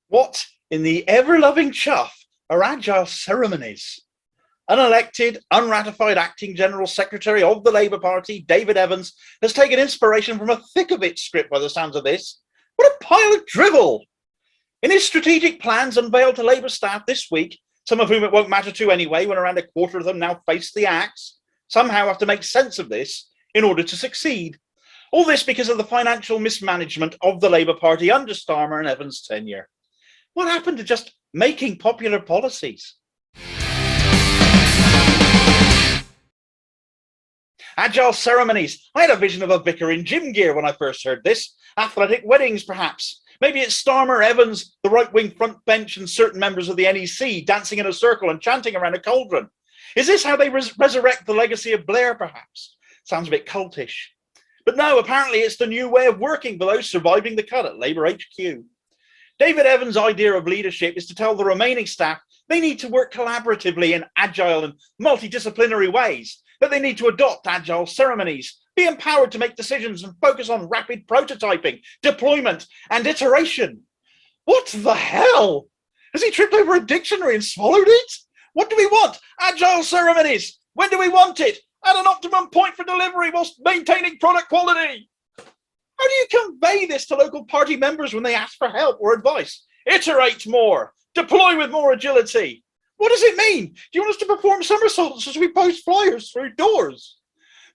What in the ever-loving chuff are Agile ceremonies? Unelected, unratified acting General Secretary of the Labour Party, David Evans, has taken inspiration from a thick of it script by the sounds of this. What a pile of drivel! In his strategic plans unveiled to Labour staff this week, some of whom it won't matter to anyway when around a quarter of them now face the axe, somehow have to make sense of this in order to succeed. All this because of the financial mismanagement of the Labour Party under Starmer and Evans' tenure. What happened to just making popular policies? Agile ceremonies. I had a vision of a vicar in gym gear when I first heard this. Athletic weddings, perhaps. Maybe it's Starmer, Evans, the right-wing front bench, and certain members of the NEC dancing in a circle and chanting around a cauldron. Is this how they resurrect the legacy of Blair, perhaps? Sounds a bit cultish. But no, apparently it's the new way of working for those surviving the cut at Labour HQ. David Evans' idea of leadership is to tell the remaining staff they need to work collaboratively in agile and multidisciplinary ways, that they need to adopt agile ceremonies, be empowered to make decisions and focus on rapid prototyping, deployment, and iteration. What the hell? Has he tripped over a dictionary and swallowed it? What do we want? Agile ceremonies. When do we want it? At an optimum point for delivery whilst maintaining product quality. How do you convey this to local party members when they ask for help or advice? Iterate more. Deploy with more agility. What does it mean? Do you want us to perform somersaults as we post flyers through doors?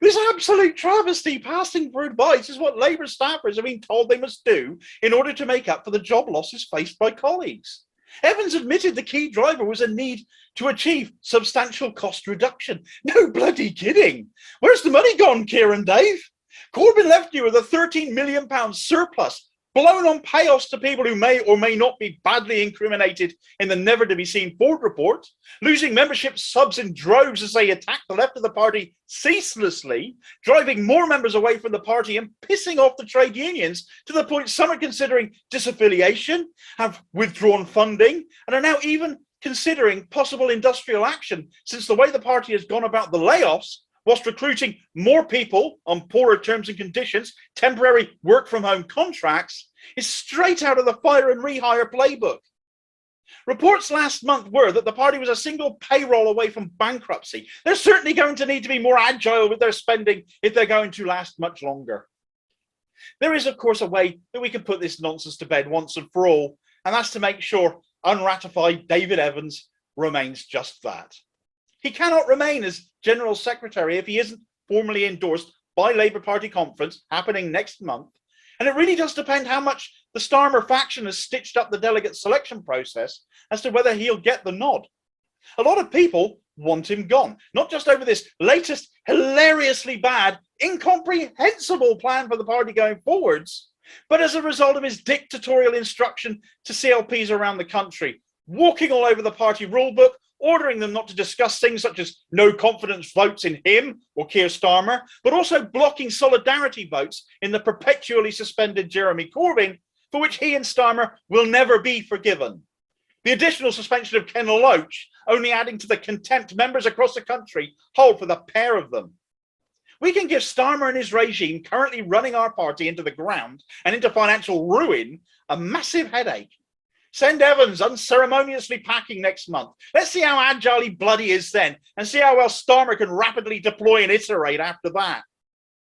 This absolute travesty passing for advice is what Labour staffers have been told they must do in order to make up for the job losses faced by colleagues. Evans admitted the key driver was a need to achieve substantial cost reduction. No bloody kidding. Where's the money gone, Kieran Dave? Corbyn left you with a £13 million surplus, blown on payoffs to people who may or may not be badly incriminated in the never-to-be-seen Ford report, losing membership subs in droves as they attack the left of the party ceaselessly, driving more members away from the party and pissing off the trade unions to the point some are considering disaffiliation, have withdrawn funding, and are now even considering possible industrial action, since the way the party has gone about the layoffs whilst recruiting more people on poorer terms and conditions, temporary work-from-home contracts, is straight out of the fire and rehire playbook. Reports last month were that the party was a single payroll away from bankruptcy. They're certainly going to need to be more agile with their spending if they're going to last much longer. There is, of course, a way that we can put this nonsense to bed once and for all, and that's to make sure unratified David Evans remains just that. He cannot remain as General Secretary if he isn't formally endorsed by Labour Party conference happening next month. And it really does depend how much the Starmer faction has stitched up the delegate selection process as to whether he'll get the nod. A lot of people want him gone, not just over this latest hilariously bad, incomprehensible plan for the party going forwards, but as a result of his dictatorial instruction to CLPs around the country, walking all over the party rulebook, ordering them not to discuss things such as no confidence votes in him or Keir Starmer, but also blocking solidarity votes in the perpetually suspended Jeremy Corbyn, for which he and Starmer will never be forgiven. The additional suspension of Ken Loach only adding to the contempt members across the country hold for the pair of them. We can give Starmer and his regime currently running our party into the ground and into financial ruin a massive headache. Send Evans unceremoniously packing next month. Let's see how agile he bloody is then, and see how well Starmer can rapidly deploy and iterate after that.